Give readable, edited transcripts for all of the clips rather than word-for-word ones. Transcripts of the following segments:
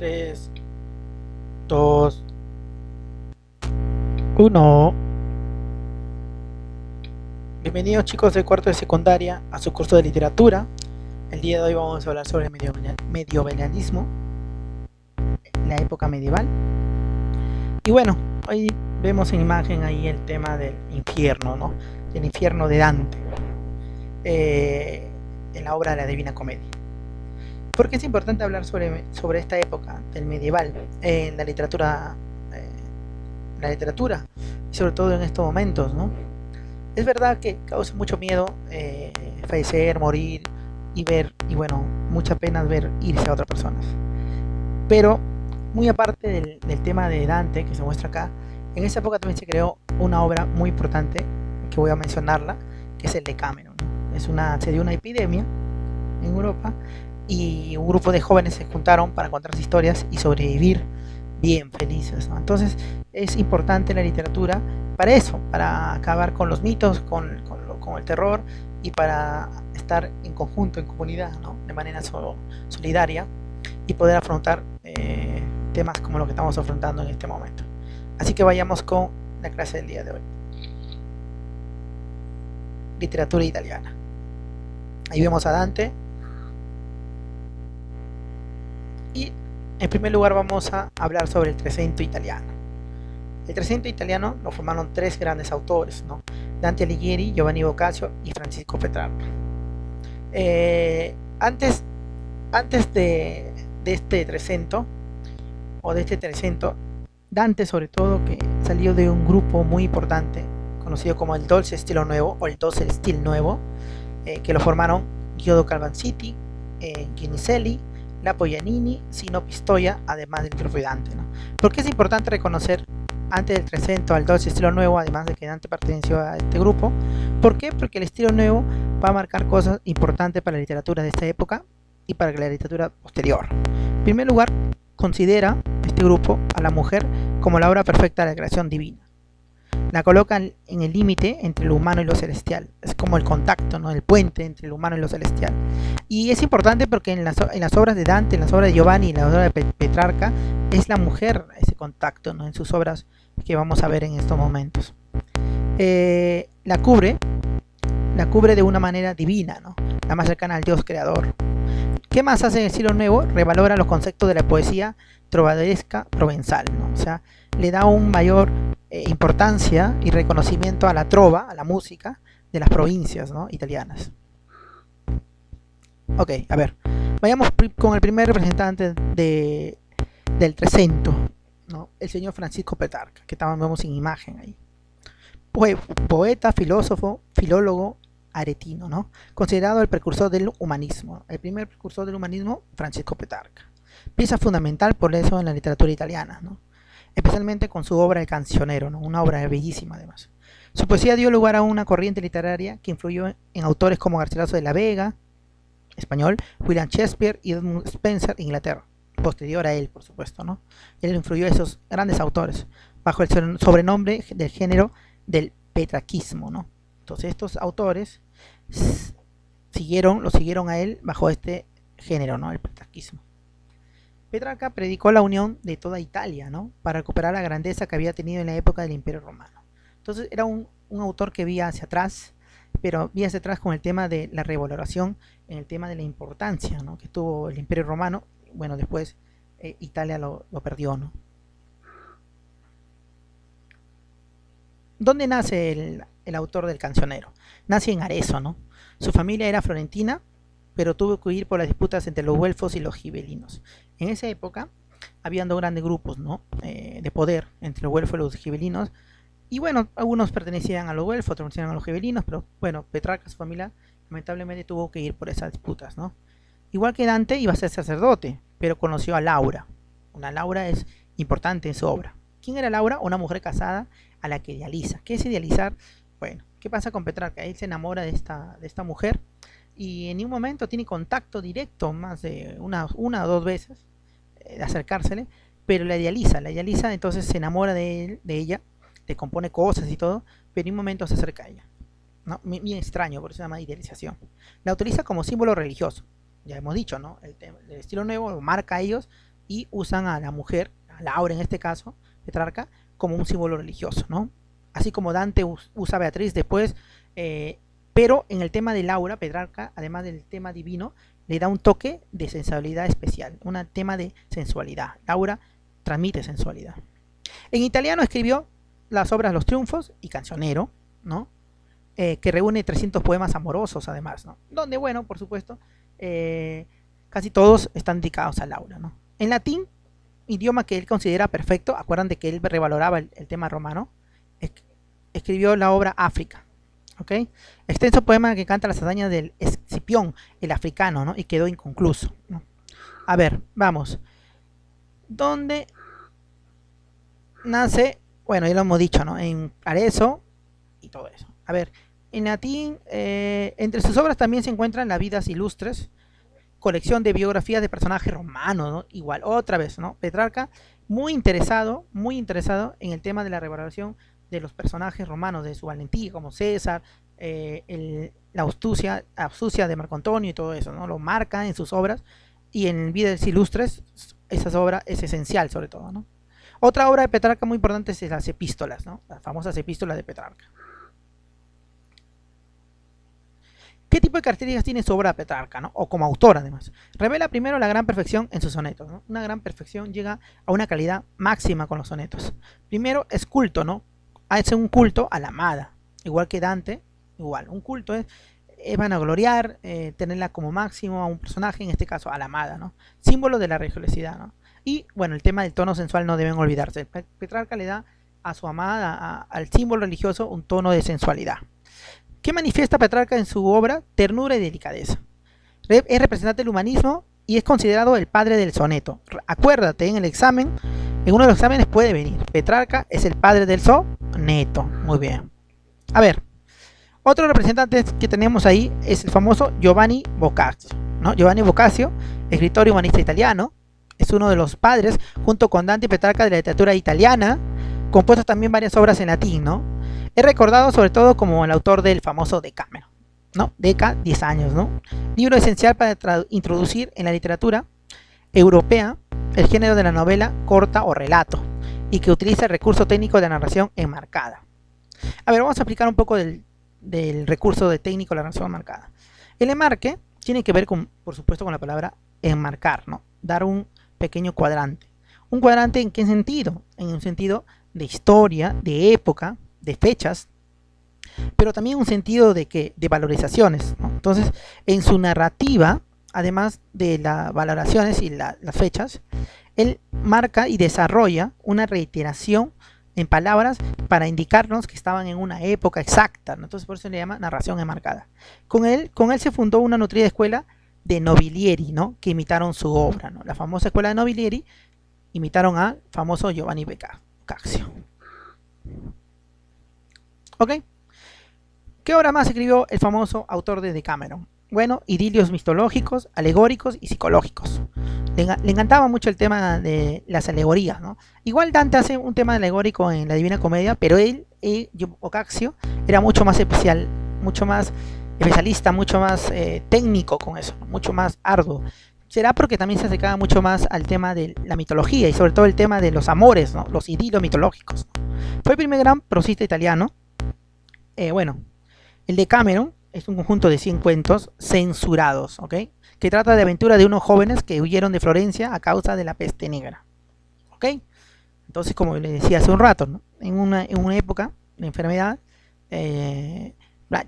3, 2, 1. Bienvenidos chicos de cuarto de secundaria a su curso de literatura. El día de hoy vamos a hablar sobre el medievalismo, la época medieval. Y bueno, hoy vemos en imagen ahí el tema del infierno, ¿no? El infierno de Dante, en la obra de la Divina Comedia. ¿Por qué es importante hablar sobre esta época del medieval en la literatura y sobre todo en estos momentos, ¿no? Es verdad que causa mucho miedo fallecer, morir y bueno, mucha pena ver irse a otras personas. Pero muy aparte del tema de Dante que se muestra acá, en esa época también se creó una obra muy importante que voy a mencionarla, que es el Decameron, ¿no? Se dio una epidemia en Europa y un grupo de jóvenes se juntaron para contarse historias y sobrevivir bien felices, ¿no? Entonces es importante la literatura para eso, para acabar con los mitos, con el terror y para estar en conjunto, en comunidad, ¿no? De manera solidaria y poder afrontar temas como lo que estamos afrontando en este momento. Así que vayamos con la clase del día de hoy. Literatura italiana. Ahí vemos a Dante. Y en primer lugar vamos a hablar sobre el Trecento italiano. El Trecento italiano lo formaron tres grandes autores, ¿no? Dante Alighieri, Giovanni Boccaccio y Francisco Petrarca. Antes de este Trecento, Dante sobre todo, que salió de un grupo muy importante conocido como el Dolce Estilo Nuevo o el Dolce Stil Nuevo, que lo formaron Giodo Calvanziti, Guinizelli, Lapo Giannini, Sino Pistoia, además del propio Dante, ¿no? ¿Por qué es importante reconocer antes del Trecento al Dolce Estilo Nuevo, además de que Dante perteneció a este grupo? ¿Por qué? Porque el estilo nuevo va a marcar cosas importantes para la literatura de esta época y para la literatura posterior. En primer lugar, considera este grupo a la mujer como la obra perfecta de la creación divina. La colocan en el límite entre lo humano y lo celestial. Es como el contacto, ¿no? El puente entre lo humano y lo celestial. Y es importante porque en las obras de Dante, en las obras de Giovanni y en las obras de Petrarca, es la mujer ese contacto, ¿no? En sus obras que vamos a ver en estos momentos. La cubre de una manera divina, ¿no? La más cercana al Dios creador. ¿Qué más hace en el siglo nuevo? Revalora los conceptos de la poesía trovadoresca provenzal, ¿no? O sea, le da un mayor importancia y reconocimiento a la trova, a la música de las provincias, ¿no? Italianas. Ok, a ver, vayamos con el primer representante del Trecento, ¿no? El señor Francisco Petrarca, que vemos en imagen ahí. Poeta, filósofo, filólogo aretino, ¿no? Considerado el precursor del humanismo, el primer precursor del humanismo, Francisco Petrarca. Pieza fundamental por eso en la literatura italiana, ¿no? Especialmente con su obra El Cancionero, ¿no? Una obra bellísima además. Su poesía dio lugar a una corriente literaria que influyó en autores como Garcilaso de la Vega, español, William Shakespeare y Edmund Spenser, Inglaterra, posterior a él, por supuesto, ¿no? Él influyó a esos grandes autores bajo el sobrenombre del género del petrarquismo, ¿no? Entonces estos autores lo siguieron a él bajo este género, ¿no? El petrarquismo. Petrarca predicó la unión de toda Italia, ¿no? Para recuperar la grandeza que había tenido en la época del Imperio Romano. Entonces era un autor que veía hacia atrás, pero veía hacia atrás con el tema de la revaloración, en el tema de la importancia, ¿no? Que tuvo el Imperio Romano. Bueno, después Italia lo perdió, ¿no? ¿Dónde nace el autor del Cancionero? Nace en Arezzo, ¿no? Su familia era florentina, pero tuvo que huir por las disputas entre los güelfos y los gibelinos. En esa época habían dos grandes grupos, ¿no? De poder entre los güelfos y los gibelinos. Y bueno, algunos pertenecían a los güelfos, otros pertenecían a los gibelinos, pero bueno, Petrarca, su familia, lamentablemente tuvo que ir por esas disputas, ¿no? Igual que Dante iba a ser sacerdote, pero conoció a Laura. Una Laura es importante en su obra. ¿Quién era Laura? Una mujer casada a la que idealiza. ¿Qué es idealizar? Bueno, ¿qué pasa con Petrarca? Él se enamora de esta mujer y en un momento tiene contacto directo más de una o dos veces de acercársele, pero la idealiza, entonces se enamora de ella, le compone cosas y todo, pero en un momento se acerca a ella, ¿no? Bien extraño, por eso se llama idealización. La utiliza como símbolo religioso, ya hemos dicho, ¿no? El estilo nuevo lo marca a ellos y usan a la mujer, a Laura en este caso, Petrarca, como un símbolo religioso, ¿no? Así como Dante usa a Beatriz después, pero en el tema de Laura, Petrarca, además del tema divino, le da un toque de sensualidad especial, un tema de sensualidad. Laura transmite sensualidad. En italiano escribió las obras Los Triunfos y Cancionero, ¿no? Que reúne 300 poemas amorosos además, ¿no? Donde, bueno, por supuesto, casi todos están dedicados a Laura, ¿no? En latín, idioma que él considera perfecto, acuerdan de que él revaloraba el tema romano, escribió la obra África, ¿ok? Extenso poema que canta las hazañas del Escipión, el africano, ¿no? Y quedó inconcluso, ¿no? A ver, vamos. ¿Dónde nace? Bueno, ya lo hemos dicho, ¿no? En Arezzo y todo eso. A ver, en latín, entre sus obras también se encuentran Las vidas ilustres, colección de biografías de personajes romanos, ¿no? Igual, otra vez, ¿no? Petrarca, muy interesado en el tema de la revaloración de los personajes romanos, de su valentía, como César, la astucia de Marco Antonio y todo eso, ¿no? Lo marca en sus obras, y en Vidas Ilustres, esa obra es esencial sobre todo, ¿no? Otra obra de Petrarca muy importante es las epístolas, ¿no? Las famosas epístolas de Petrarca. ¿Qué tipo de características tiene su obra Petrarca, ¿no? O como autor, además? Revela primero la gran perfección en sus sonetos, ¿no? Una gran perfección, llega a una calidad máxima con los sonetos. Primero es culto, ¿no? Hace un culto a la amada, igual que Dante, igual. Un culto es vanagloriar, tenerla como máximo a un personaje, en este caso a la amada, ¿no? Símbolo de la religiosidad, ¿no? Y bueno, el tema del tono sensual no deben olvidarse. Petrarca le da a su amada, al símbolo religioso, un tono de sensualidad. ¿Qué manifiesta Petrarca en su obra? Ternura y delicadeza. Es representante del humanismo y es considerado el padre del soneto. Acuérdate, en el examen, en uno de los exámenes puede venir. Petrarca es el padre del soneto. Muy bien. A ver, otro representante que tenemos ahí es el famoso Giovanni Boccaccio, ¿no? Giovanni Boccaccio, escritor y humanista italiano, es uno de los padres, junto con Dante y Petrarca, de la literatura italiana, compuesto también varias obras en latín, ¿no? Es recordado sobre todo como el autor del famoso Decameron, ¿no? Deca, 10 años, ¿no? Libro esencial para introducir en la literatura europea el género de la novela corta o relato, y que utiliza el recurso técnico de la narración enmarcada. A ver, vamos a aplicar un poco del recurso de técnico de la narración enmarcada. El enmarque tiene que ver con, por supuesto, con la palabra enmarcar, ¿no? Dar un pequeño cuadrante. ¿Un cuadrante en qué sentido? En un sentido de historia, de época, de fechas, pero también un sentido de valorizaciones, ¿no? Entonces, en su narrativa, además de las valoraciones y las fechas, él marca y desarrolla una reiteración en palabras para indicarnos que estaban en una época exacta, ¿no? Entonces por eso le llama narración enmarcada. Con él se fundó una nutrida escuela de Nobilieri, ¿no? Que imitaron su obra, ¿no? La famosa escuela de Nobilieri imitaron al famoso Giovanni Boccaccio. ¿Ok? ¿Qué obra más escribió el famoso autor de Decameron? Bueno, idilios mitológicos, alegóricos y psicológicos. Le encantaba mucho el tema de las alegorías, ¿no? Igual Dante hace un tema alegórico en la Divina Comedia, pero Boccaccio, era mucho más especial, mucho más especialista, mucho más técnico con eso, mucho más arduo. Será porque también se acercaba mucho más al tema de la mitología y sobre todo el tema de los amores, ¿no? Los idilios mitológicos, ¿no? Fue el primer gran prosista italiano. Bueno, el Decameron es un conjunto de 100 cuentos censurados, ¿ok? Que trata de aventuras de unos jóvenes que huyeron de Florencia a causa de la peste negra, ¿ok? Entonces, como les decía hace un rato, ¿no? En una época de enfermedad,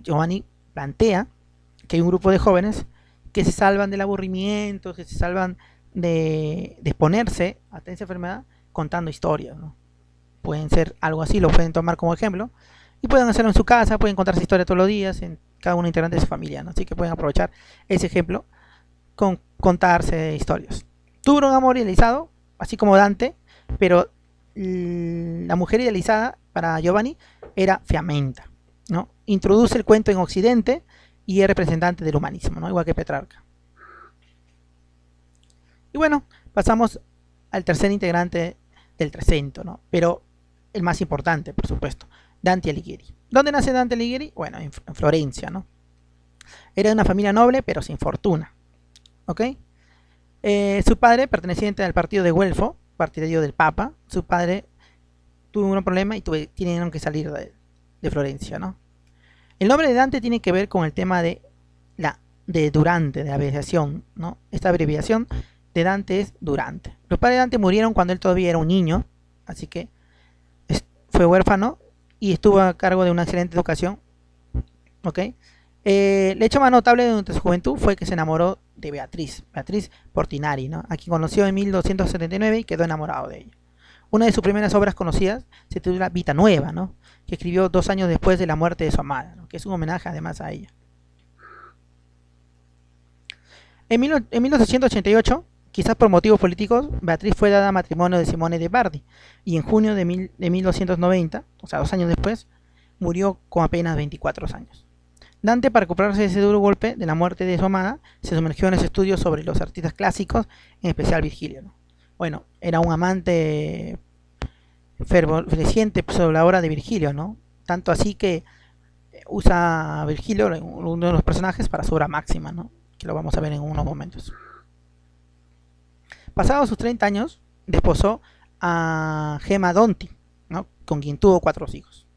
Giovanni plantea que hay un grupo de jóvenes que se salvan del aburrimiento, que se salvan de exponerse a esa enfermedad contando historias, ¿no? Pueden ser algo así, lo pueden tomar como ejemplo y pueden hacerlo en su casa, pueden contarse historias todos los días en cada uno integrante de su familia, ¿no? Así que pueden aprovechar ese ejemplo con contarse historias. Tuvo un amor idealizado, así como Dante, pero la mujer idealizada para Giovanni era Fiamenta, ¿no? Introduce el cuento en Occidente y es representante del humanismo, ¿no? Igual que Petrarca. Y bueno, pasamos al tercer integrante del Trecento, ¿no? Pero el más importante, por supuesto, Dante Alighieri. ¿Dónde nace Dante Alighieri? Bueno, en Florencia, ¿no? Era de una familia noble, pero sin fortuna, ¿ok? Su padre, perteneciente al partido de Guelfo, partidario del Papa, su padre tuvo un problema y tuvieron que salir de Florencia, ¿no? El nombre de Dante tiene que ver con el tema de Durante, de la abreviación, ¿no? Esta abreviación de Dante es Durante. Los padres de Dante murieron cuando él todavía era un niño, así que fue huérfano y estuvo a cargo de una excelente educación, ¿ok? El hecho más notable durante su juventud fue que se enamoró de Beatriz Portinari, ¿no? A quien conoció en 1279 y quedó enamorado de ella. Una de sus primeras obras conocidas se titula Vita Nueva, ¿no? Que escribió 2 años después de la muerte de su amada, ¿no? Que es un homenaje además a ella. En 1888, quizás por motivos políticos, Beatriz fue dada a matrimonio de Simone de Bardi y en junio de 1290, o sea 2 años después, murió con apenas 24 años. Dante, para recuperarse de ese duro golpe de la muerte de su amada, se sumergió en los estudios sobre los artistas clásicos, en especial Virgilio, ¿no? Bueno, era un amante fervoreciente sobre la obra de Virgilio, ¿no? Tanto así que usa a Virgilio, uno de los personajes, para su obra máxima, ¿no? Que lo vamos a ver en unos momentos. Pasados sus 30 años, desposó a Gemma Donti, ¿no? Con quien tuvo 4 hijos.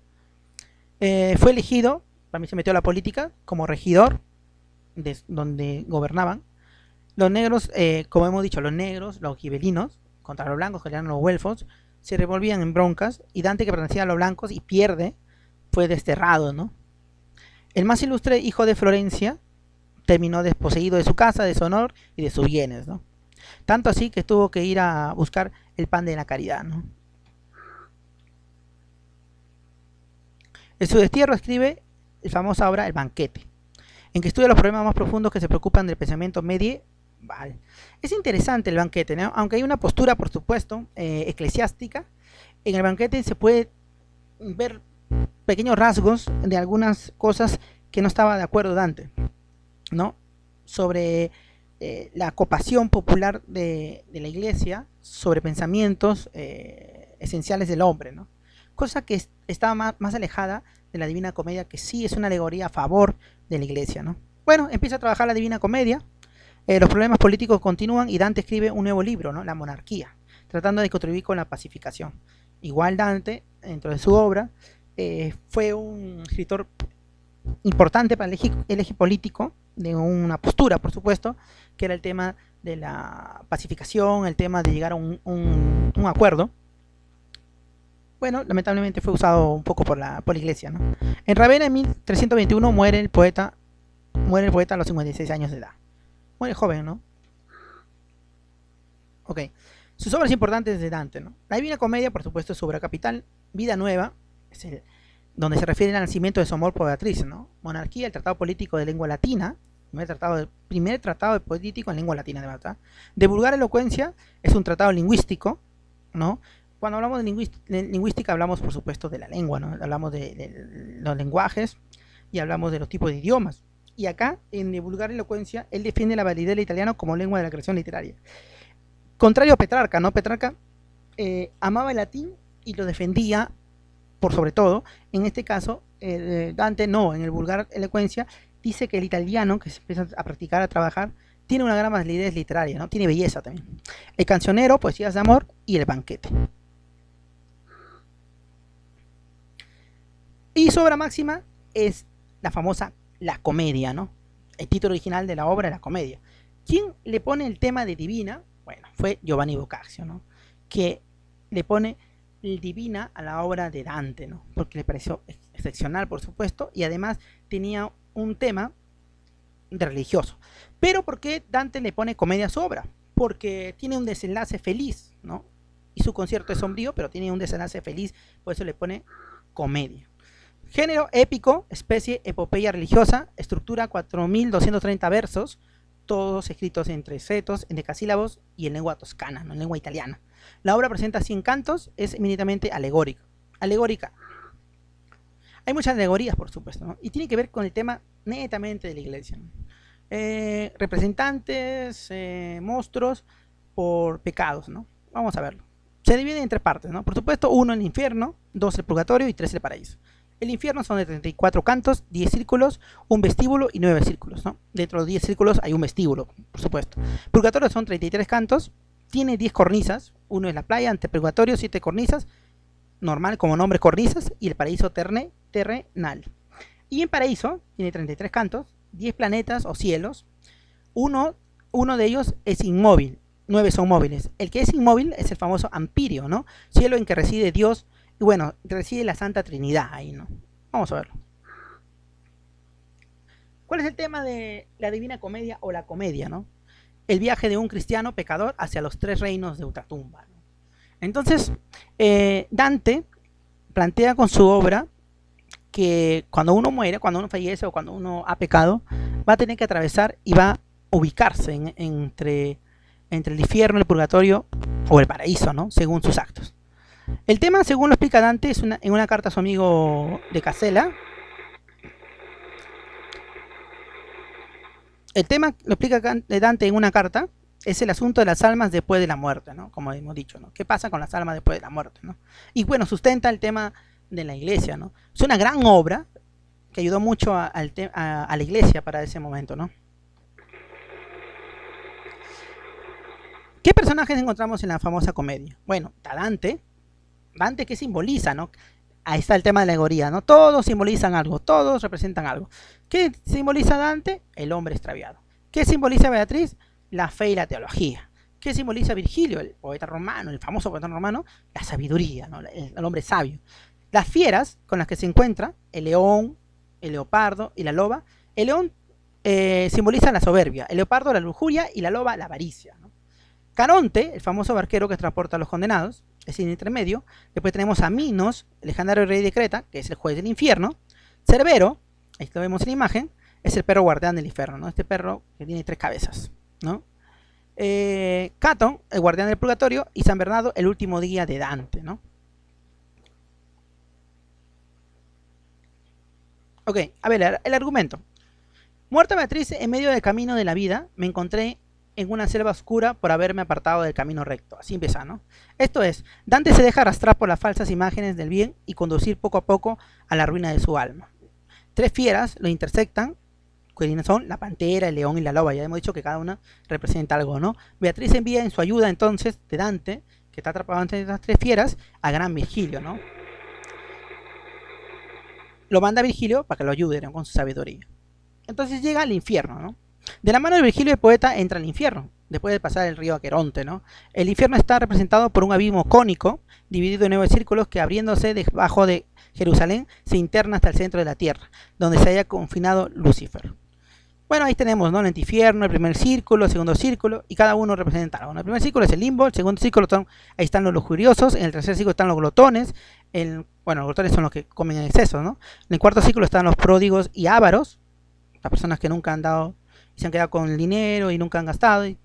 Fue elegido, para mí se metió a la política, como regidor donde gobernaban los negros, como hemos dicho, los negros, los gibelinos, contra los blancos, que eran los güelfos, se revolvían en broncas, y Dante, que pertenecía a los blancos y pierde, fue desterrado, ¿no? El más ilustre hijo de Florencia terminó desposeído de su casa, de su honor y de sus bienes, ¿no? Tanto así que tuvo que ir a buscar el pan de la caridad, ¿no? En su destierro escribe la famosa obra El Banquete, en que estudia los problemas más profundos que se preocupan del pensamiento medieval. Es interesante el Banquete, ¿no? Aunque hay una postura, por supuesto, eclesiástica. En el Banquete se puede ver pequeños rasgos de algunas cosas que no estaba de acuerdo Dante, ¿no? Sobre la cooptación popular de la iglesia sobre pensamientos esenciales del hombre, ¿no? Cosa que estaba más alejada de la Divina Comedia, que sí es una alegoría a favor de la iglesia, ¿no? Bueno, empieza a trabajar la Divina Comedia, los problemas políticos continúan y Dante escribe un nuevo libro, ¿no? La Monarquía, tratando de contribuir con la pacificación. Igual Dante, dentro de su obra, fue un escritor importante para el eje político, de una postura, por supuesto, que era el tema de la pacificación, el tema de llegar a un acuerdo. Bueno, lamentablemente fue usado un poco por la iglesia, ¿no? En Ravenna, en 1321, muere el poeta a los 56 años de edad. Muere joven, ¿no? Ok. Sus obras importantes de Dante, ¿no? La Divina Comedia, por supuesto, es su obra capital. Vida Nueva, donde se refiere al nacimiento de su amor por Beatriz, ¿no? Monarquía, el tratado político de lengua latina, primer tratado político en lengua latina, de verdad. De vulgar elocuencia, es un tratado lingüístico, ¿no? Cuando hablamos de lingüística hablamos, por supuesto, de la lengua, ¿no? Hablamos de los lenguajes y hablamos de los tipos de idiomas. Y acá, en de vulgar elocuencia, él defiende la validez del italiano como lengua de la creación literaria. Contrario a Petrarca, ¿no? Petrarca amaba el latín y lo defendía por sobre todo. En este caso, Dante no, en el vulgar elocuencia dice que el italiano, que se empieza a practicar, a trabajar, tiene una gran validez literaria, ¿no? Tiene belleza también. El Cancionero, Poesías de amor y El Banquete. Y su obra máxima es la famosa La Comedia, ¿no? El título original de la obra es La Comedia. ¿Quién le pone el tema de Divina? Bueno, fue Giovanni Boccaccio, ¿no? Que le pone el Divina a la obra de Dante, ¿no? Porque le pareció excepcional, por supuesto, y además tenía un tema de religioso. Pero ¿por qué Dante le pone comedia a su obra? Porque tiene un desenlace feliz, ¿no? Y su concierto es sombrío, pero tiene un desenlace feliz, por eso le pone comedia. Género épico, especie epopeya religiosa, estructura 4230 versos, todos escritos en tresetos, en decasílabos y en lengua toscana, no en lengua italiana. La obra presenta 100 cantos, es eminentemente alegórica. Hay muchas alegorías, por supuesto, ¿no? Y tiene que ver con el tema netamente de la iglesia, ¿no? Representantes, monstruos por pecados, ¿no? Vamos a verlo. Se divide en 3 partes, ¿no? Por supuesto, 1 el infierno, 2 el purgatorio y 3 el paraíso. El infierno son de 34 cantos, 10 círculos, un vestíbulo y 9 círculos, ¿no? Dentro de los 10 círculos hay un vestíbulo, por supuesto. Purgatorio son 33 cantos, tiene 10 cornisas, uno es la playa, ante purgatorio 7 cornisas, normal como nombre cornisas, y el paraíso terrenal. Y en paraíso tiene 33 cantos, 10 planetas o cielos, uno de ellos es inmóvil, 9 son móviles. El que es inmóvil es el famoso Ampirio, ¿no? Cielo en que reside Dios, y bueno, reside la Santa Trinidad ahí, ¿no? Vamos a verlo. ¿Cuál es el tema de la Divina Comedia o la comedia, ¿no? El viaje de un cristiano pecador hacia los 3 reinos de ultratumba, ¿no? Entonces, Dante plantea con su obra que cuando uno muere, cuando uno fallece o cuando uno ha pecado, va a tener que atravesar y va a ubicarse entre el infierno, el purgatorio o el paraíso, ¿no? Según sus actos. El tema, según lo explica Dante, es en una carta a su amigo de Casella. El tema lo explica Dante en una carta, es el asunto de las almas después de la muerte, ¿no? Como hemos dicho, ¿no? ¿Qué pasa con las almas después de la muerte, ¿no? Y bueno, sustenta el tema de la iglesia, ¿no? Es una gran obra que ayudó mucho a la iglesia para ese momento, ¿no? ¿Qué personajes encontramos en la famosa comedia? Bueno, está Dante. Dante, ¿qué simboliza, no? Ahí está el tema de la alegoría, ¿no? Todos simbolizan algo, todos representan algo. ¿Qué simboliza Dante? El hombre extraviado. ¿Qué simboliza Beatriz? La fe y la teología. ¿Qué simboliza Virgilio, el poeta romano, el famoso poeta romano? La sabiduría, ¿no? El hombre sabio. Las fieras con las que se encuentra, el león, el leopardo y la loba. El león simboliza la soberbia, el leopardo la lujuria y la loba la avaricia, ¿no? Caronte, el famoso barquero que transporta a los condenados, es el intermedio. Después tenemos a Minos, el legendario rey de Creta, que es el juez del infierno. Cerbero, ahí lo vemos en la imagen, es el perro guardián del infierno, ¿no? Este perro que tiene 3 cabezas, ¿no? Catón, el guardián del purgatorio, y San Bernardo, el último guía de Dante, ¿no? Ok, a ver, el argumento. Muerta Beatriz, en medio del camino de la vida, me encontré en una selva oscura por haberme apartado del camino recto. Así empieza, ¿no? Esto es, Dante se deja arrastrar por las falsas imágenes del bien y conducir poco a poco a la ruina de su alma. 3 fieras lo intersectan, que son la pantera, el león y la loba. Ya hemos dicho que cada una representa algo, ¿no? Beatriz envía en su ayuda entonces de Dante, que está atrapado entre las 3 fieras, a gran Virgilio, ¿no? Lo manda a Virgilio para que lo ayude, ¿no? Con su sabiduría. Entonces llega al infierno, ¿no? De la mano de Virgilio el poeta entra al infierno, después de pasar el río Aqueronte, ¿no? El infierno está representado por un abismo cónico, dividido en 9 círculos que abriéndose debajo de Jerusalén se interna hasta el centro de la tierra, donde se haya confinado Lucifer. Bueno, ahí tenemos, ¿no? El infierno, el primer círculo, el segundo círculo, y cada uno representa algo, ¿no? El primer círculo es el limbo, el segundo círculo ahí están los lujuriosos, en el tercer círculo están los glotones, bueno, los glotones son los que comen en exceso, ¿no? En el cuarto círculo están los pródigos y ávaros, las personas que nunca han dado y se han quedado con el dinero y nunca han gastado y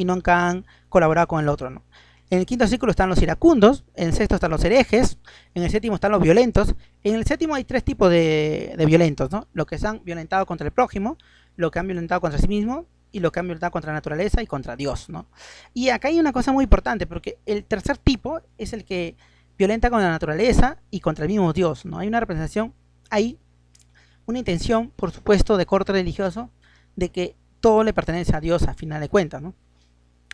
nunca han colaborado con el otro, ¿no? En el quinto círculo están los iracundos, en el sexto están los herejes, en el séptimo están los violentos. En el séptimo hay 3 tipos de violentos, ¿no? Los que se han violentado contra el prójimo, los que han violentado contra sí mismo y los que han violentado contra la naturaleza y contra Dios, ¿no? Y acá hay una cosa muy importante, porque el tercer tipo es el que violenta contra la naturaleza y contra el mismo Dios, ¿no? Hay una representación, hay una intención, por supuesto, de corte religioso, de que todo le pertenece a Dios a final de cuentas, ¿no?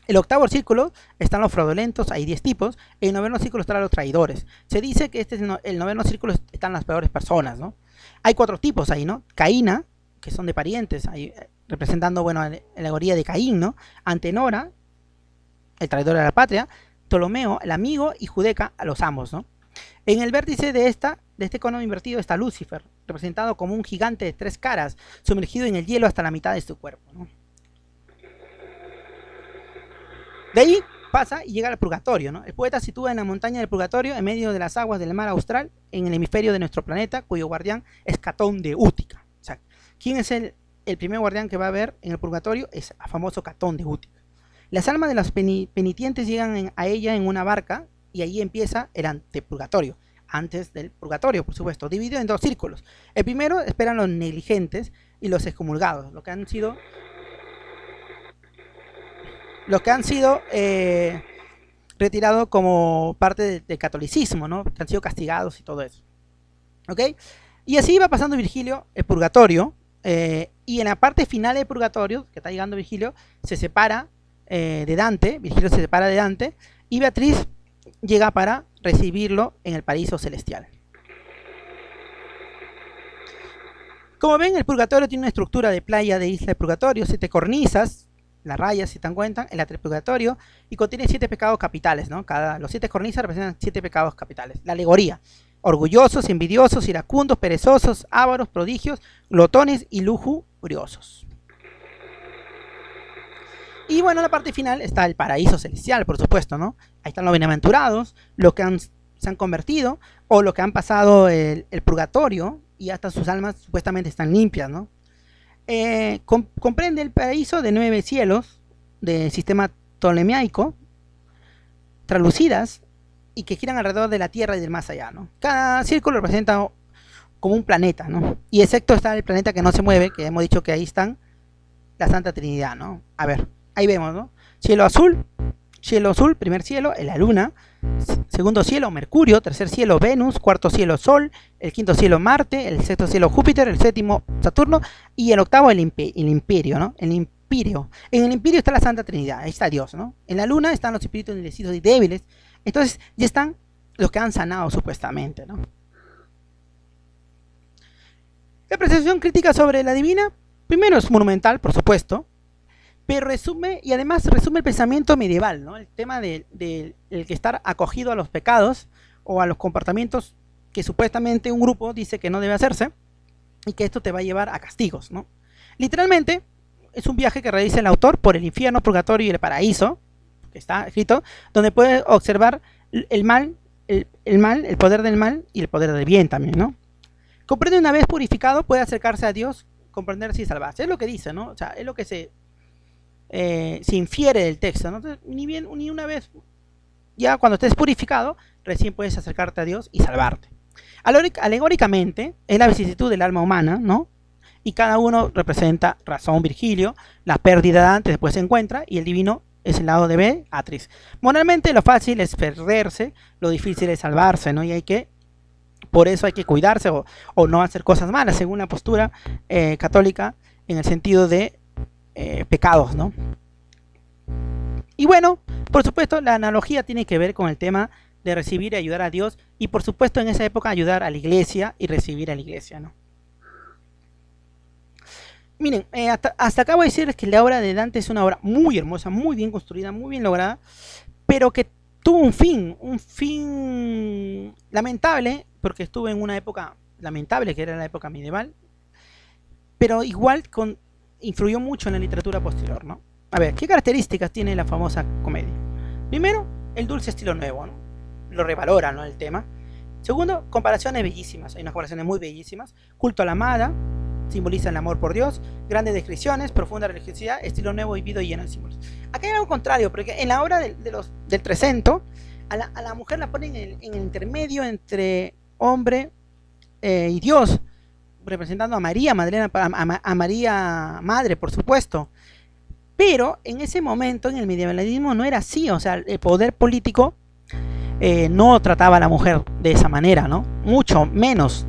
El octavo círculo están los fraudulentos, hay 10 tipos. En el noveno círculo están los traidores. Se dice que el noveno círculo están las peores personas, ¿no? Hay 4 tipos ahí, ¿no? Caína, que son de parientes, ahí, representando, bueno, la alegoría de Caín, ¿no? Antenora, el traidor de la patria. Ptolomeo, el amigo, y Judeca, a los amos, ¿no? En el vértice de este cono invertido está Lucifer, representado como un gigante de 3 caras, sumergido en el hielo hasta la mitad de su cuerpo, ¿no? De ahí pasa y llega al purgatorio, ¿no? El poeta sitúa en la montaña del purgatorio, en medio de las aguas del mar austral, en el hemisferio de nuestro planeta, cuyo guardián es Catón de Útica. O sea, ¿quién es el primer guardián que va a haber en el purgatorio? Es el famoso Catón de Útica. Las almas de los penitentes llegan a ella en una barca y ahí empieza el antepurgatorio, antes del purgatorio, por supuesto, dividido en 2 círculos. El primero esperan los negligentes y los excomulgados, los que han sido retirados como parte del catolicismo, ¿no? Que han sido castigados y todo eso. ¿Ok? Y así va pasando Virgilio el purgatorio, y en la parte final del purgatorio, que está llegando Virgilio, se separa de Dante, Virgilio se separa de Dante, y Beatriz llega para recibirlo en el paraíso celestial. Como ven, el purgatorio tiene una estructura de playa de isla de purgatorio, 7 cornisas, las rayas si te dan cuenta, el purgatorio, y contiene 7 pecados capitales, ¿no? Los 7 cornisas representan 7 pecados capitales. La alegoría: orgullosos, envidiosos, iracundos, perezosos, ávaros, prodigios, glotones y lujuriosos. Y bueno, en la parte final está el paraíso celestial, por supuesto, ¿no? Ahí están los bienaventurados, los que se han convertido, o los que han pasado el purgatorio, y hasta sus almas supuestamente están limpias, ¿no? Comprende el paraíso de 9 cielos del sistema ptolemaico, tralucidas, y que giran alrededor de la Tierra y del más allá, ¿no? Cada círculo representa como un planeta, ¿no? Y excepto está el planeta que no se mueve, que hemos dicho que ahí están la Santa Trinidad, ¿no? A ver, ahí vemos, ¿no? Cielo azul, primer cielo, la luna. Segundo cielo, Mercurio. Tercer cielo, Venus. Cuarto cielo, Sol. El quinto cielo, Marte. El sexto cielo, Júpiter. El séptimo, Saturno. Y el octavo, el imperio, ¿no? El imperio. En el imperio está la Santa Trinidad. Ahí está Dios, ¿no? En la luna están los espíritus indecisos y débiles. Entonces ya están los que han sanado supuestamente, ¿no? La apreciación crítica sobre la divina, primero es monumental, por supuesto, pero resume, y además resume el pensamiento medieval, ¿no? El tema del que estar acogido a los pecados o a los comportamientos que supuestamente un grupo dice que no debe hacerse, y que esto te va a llevar a castigos, ¿no? Literalmente es un viaje que realiza el autor por el infierno, purgatorio y el paraíso, que está escrito, donde puede observar el mal, el poder del mal y el poder del bien también, ¿no? Comprende, una vez purificado, puede acercarse a Dios, comprenderse y salvarse. Es lo que dice, ¿no? O sea, es lo que se infiere del texto, ¿no? Entonces, ni una vez, ya cuando estés purificado, recién puedes acercarte a Dios y salvarte. Alegóricamente, es la vicisitud del alma humana, ¿no? Y cada uno representa razón, Virgilio, la pérdida de Dante después se encuentra, y el divino es el lado de Beatriz. Moralmente, lo fácil es perderse, lo difícil es salvarse, ¿no? Y por eso hay que cuidarse o no hacer cosas malas, según la postura católica, en el sentido de pecados, ¿no? Y bueno, por supuesto, la analogía tiene que ver con el tema de recibir y ayudar a Dios, y por supuesto en esa época ayudar a la iglesia y recibir a la iglesia, ¿no? Miren, hasta acá voy a decirles que la obra de Dante es una obra muy hermosa, muy bien construida, muy bien lograda, pero que tuvo un fin lamentable, porque estuvo en una época lamentable, que era la época medieval, pero igual influyó mucho en la literatura posterior, ¿no? A ver, ¿qué características tiene la famosa comedia? Primero, el dulce estilo nuevo, ¿no? Lo revalora, ¿no? El tema. Segundo, comparaciones bellísimas, hay unas comparaciones muy bellísimas. Culto a la amada, simboliza el amor por Dios. Grandes descripciones, profunda religiosidad, estilo nuevo, vivido y lleno de símbolos. Acá hay algo contrario, porque en la obra del Trecento, a la mujer la ponen en el intermedio entre hombre y Dios, representando a María Madalena, a María Madre, por supuesto. Pero en ese momento, en el medievalismo, no era así. O sea, el poder político no trataba a la mujer de esa manera, ¿no? Mucho menos.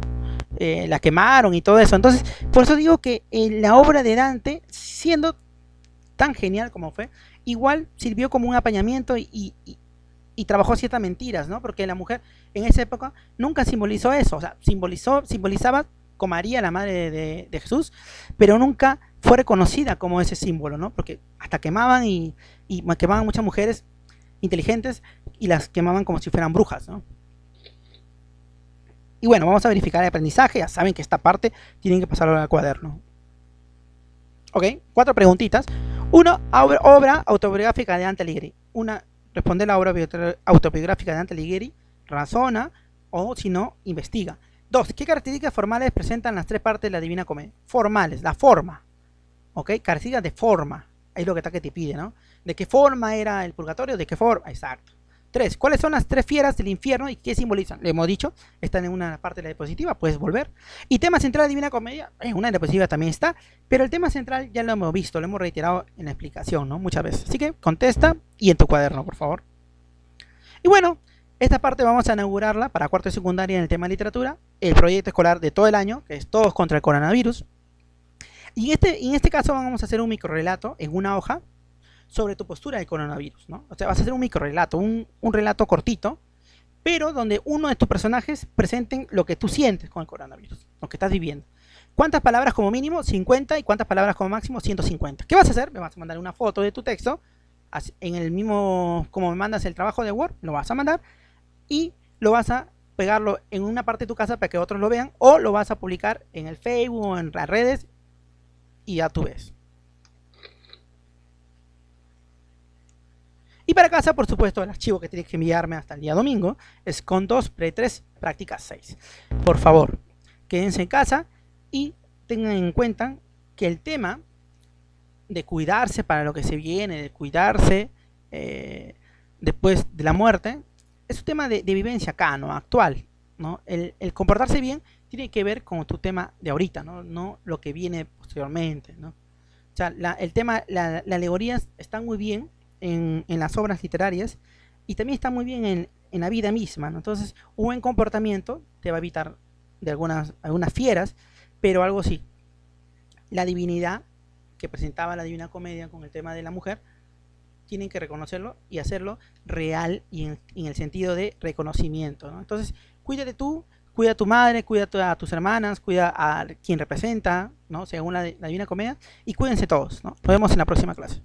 La quemaron y todo eso. Entonces, por eso digo que la obra de Dante, siendo tan genial como fue, igual sirvió como un apañamiento y trabajó ciertas mentiras, ¿no? Porque la mujer en esa época nunca simbolizó eso. O sea, simbolizaba con María, la madre de Jesús, pero nunca fue reconocida como ese símbolo, ¿no? Porque hasta quemaban y quemaban muchas mujeres inteligentes y las quemaban como si fueran brujas, ¿no? Y bueno, vamos a verificar el aprendizaje. Ya saben que esta parte tienen que pasarlo al cuaderno. Ok, 4 preguntitas. 1. Obra autobiográfica de Dante Alighieri. Responder la obra autobiográfica de Dante Alighieri. Razona, o si no, investiga. 2. ¿Qué características formales presentan las 3 partes de la Divina Comedia? Formales, la forma. Ok, características de forma. Ahí es lo que está que te pide, ¿no? ¿De qué forma era el purgatorio? ¿De qué forma? Exacto. 3. ¿Cuáles son las 3 fieras del infierno y qué simbolizan? Le hemos dicho, están en una parte de la diapositiva, puedes volver. Y tema central de la Divina Comedia, en una diapositiva también está, pero el tema central ya lo hemos visto, lo hemos reiterado en la explicación, ¿no? Muchas veces. Así que contesta y en tu cuaderno, por favor. Y bueno, Esta parte vamos a inaugurarla para cuarto de secundaria en el tema de literatura, el proyecto escolar de todo el año, que es Todos contra el coronavirus. Y en este caso vamos a hacer un microrelato en una hoja sobre tu postura del coronavirus, ¿no? O sea, vas a hacer un microrelato, un relato cortito, pero donde uno de tus personajes presenten lo que tú sientes con el coronavirus, lo que estás viviendo. ¿Cuántas palabras como mínimo? 50, y cuántas palabras como máximo? 150. ¿Qué vas a hacer? Me vas a mandar una foto de tu texto, en el mismo, como me mandas el trabajo de Word, lo vas a mandar, y lo vas a pegarlo en una parte de tu casa para que otros lo vean, o lo vas a publicar en el Facebook o en las redes, y ya tú ves. Y para casa, por supuesto, el archivo que tienes que enviarme hasta el día domingo es Contos Pre-3 Práctica 6. Por favor, quédense en casa y tengan en cuenta que el tema de cuidarse para lo que se viene, de cuidarse después de la muerte, es un tema de vivencia acá, ¿no? Actual, ¿no? El comportarse bien tiene que ver con tu tema de ahorita, ¿no? No lo que viene posteriormente, ¿no? O sea, el tema, la alegoría está muy bien en las obras literarias, y también está muy bien en la vida misma, ¿no? Entonces, un buen comportamiento te va a evitar de algunas fieras, pero algo sí, la divinidad que presentaba la Divina Comedia con el tema de la mujer, tienen que reconocerlo y hacerlo real, y en el sentido de reconocimiento, ¿no? Entonces, cuídate tú, cuida a tu madre, cuida a tus hermanas, cuida a quien representa, ¿no? Según la Divina Comedia, y cuídense todos, ¿no? Nos vemos en la próxima clase.